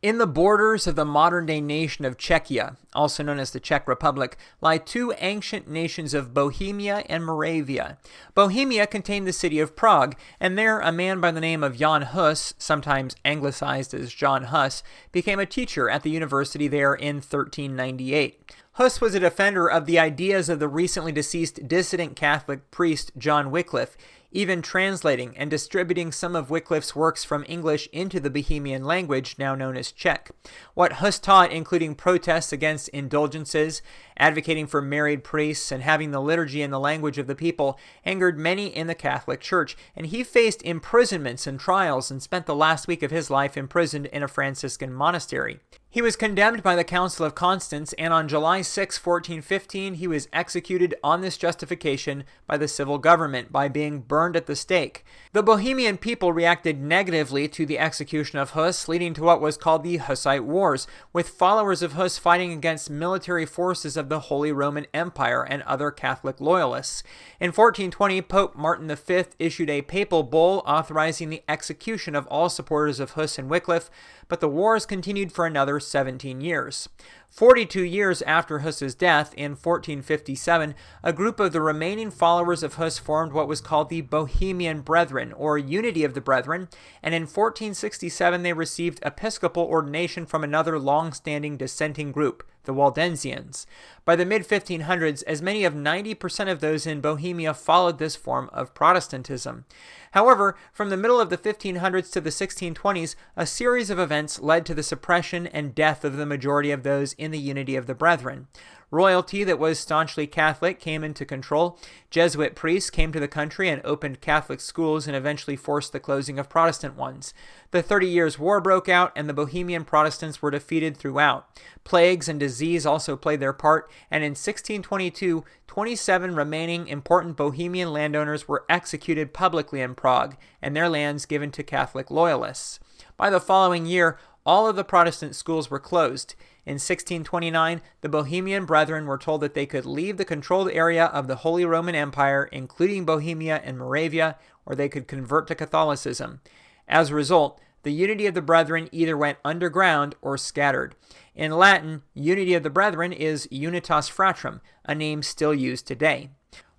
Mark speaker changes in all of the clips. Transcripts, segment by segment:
Speaker 1: In the borders of the modern-day nation of Czechia, also known as the Czech Republic, lie two ancient nations of Bohemia and Moravia. Bohemia contained the city of Prague, and there a man by the name of Jan Hus, sometimes anglicized as John Huss, became a teacher at the university there in 1398. Hus was a defender of the ideas of the recently deceased dissident Catholic priest John Wycliffe, even translating and distributing some of Wycliffe's works from English into the Bohemian language, now known as Czech. What Hus taught, including protests against indulgences, advocating for married priests, and having the liturgy in the language of the people, angered many in the Catholic Church, and he faced imprisonments and trials and spent the last week of his life imprisoned in a Franciscan monastery. He was condemned by the Council of Constance, and on July 6, 1415, he was executed on this justification by the civil government by being burned at the stake. The Bohemian people reacted negatively to the execution of Hus, leading to what was called the Hussite Wars, with followers of Hus fighting against military forces of the Holy Roman Empire and other Catholic loyalists. In 1420, Pope Martin V issued a papal bull authorizing the execution of all supporters of Hus and Wycliffe, but the wars continued for another 17 years. 42 years after Hus's death, in 1457, a group of the remaining followers of Hus formed what was called the Bohemian Brethren, or Unity of the Brethren, and in 1467 they received episcopal ordination from another long-standing dissenting group, the Waldensians. By the mid-1500s, as many of 90% of those in Bohemia followed this form of Protestantism. However, from the middle of the 1500s to the 1620s, a series of events led to the suppression and death of the majority of those in the Unity of the Brethren. Royalty that was staunchly Catholic came into control. Jesuit priests came to the country and opened Catholic schools and eventually forced the closing of Protestant ones. The 30 Years' War broke out, and the Bohemian Protestants were defeated throughout. Plagues and disease also played their part, and in 1622, 27 remaining important Bohemian landowners were executed publicly in Prague, and their lands given to Catholic loyalists. By the following year, all of the Protestant schools were closed. In 1629, the Bohemian Brethren were told that they could leave the controlled area of the Holy Roman Empire, including Bohemia and Moravia, or they could convert to Catholicism. As a result, the Unity of the Brethren either went underground or scattered. In Latin, Unity of the Brethren is Unitas Fratrum, a name still used today.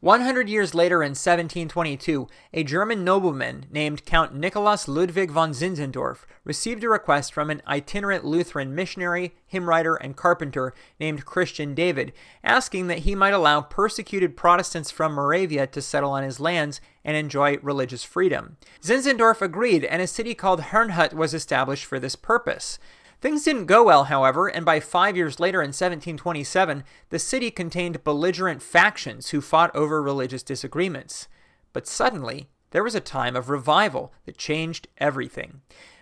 Speaker 1: 100 years later, in 1722, a German nobleman named Count Nikolaus Ludwig von Zinzendorf received a request from an itinerant Lutheran missionary, hymn writer, and carpenter named Christian David, asking that he might allow persecuted Protestants from Moravia to settle on his lands and enjoy religious freedom. Zinzendorf agreed, and a city called Herrnhut was established for this purpose. Things didn't go well, however, and by 5 years later in 1727, the city contained belligerent factions who fought over religious disagreements. But suddenly, there was a time of revival that changed everything.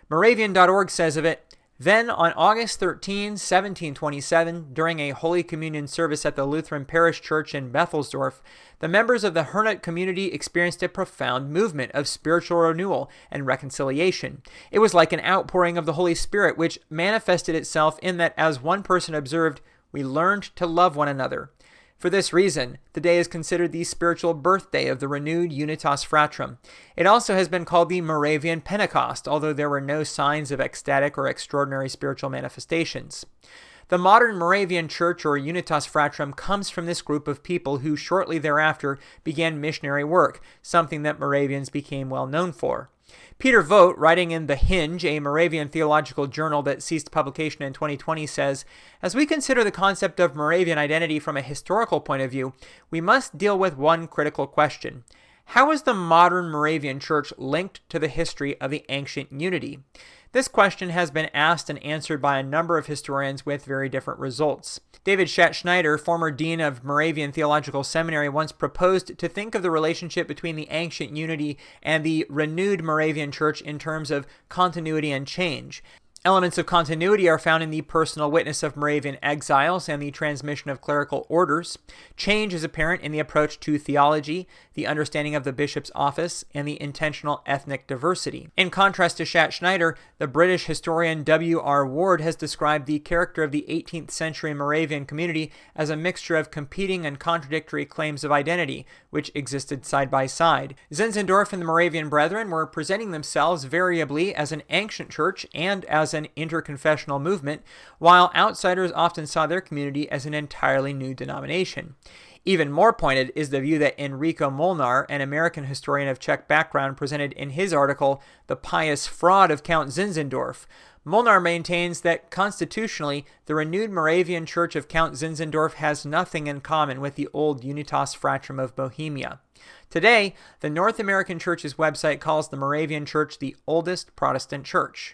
Speaker 1: Moravian.org says of it, "Then, on August 13, 1727, during a Holy Communion service at the Lutheran Parish Church in Bethelsdorf, the members of the Herrnhut community experienced a profound movement of spiritual renewal and reconciliation. It was like an outpouring of the Holy Spirit, which manifested itself in that, as one person observed, we learned to love one another. For this reason, the day is considered the spiritual birthday of the renewed Unitas Fratrum. It also has been called the Moravian Pentecost, although there were no signs of ecstatic or extraordinary spiritual manifestations." The modern Moravian Church, or Unitas Fratrum, comes from this group of people who shortly thereafter began missionary work, something that Moravians became well known for. Peter Vogt, writing in The Hinge, a Moravian theological journal that ceased publication in 2020, says, "As we consider the concept of Moravian identity from a historical point of view, we must deal with one critical question. How is the modern Moravian Church linked to the history of the ancient unity? This question has been asked and answered by a number of historians with very different results. David Schneider, former dean of Moravian Theological Seminary, once proposed to think of the relationship between the ancient unity and the renewed Moravian Church in terms of continuity and change. Elements of continuity are found in the personal witness of Moravian exiles and the transmission of clerical orders. Change is apparent in the approach to theology, the understanding of the bishop's office, and the intentional ethnic diversity. In contrast to Schneider, the British historian W.R. Ward has described the character of the 18th century Moravian community as a mixture of competing and contradictory claims of identity, which existed side by side. Zinzendorf and the Moravian Brethren were presenting themselves variably as an ancient church and as as an interconfessional movement, while outsiders often saw their community as an entirely new denomination. Even more pointed is the view that Enrico Molnar, an American historian of Czech background, presented in his article, The Pious Fraud of Count Zinzendorf. Molnar maintains that constitutionally, the renewed Moravian Church of Count Zinzendorf has nothing in common with the old Unitas Fratrum of Bohemia. Today, the North American Church's website calls the Moravian Church the oldest Protestant church.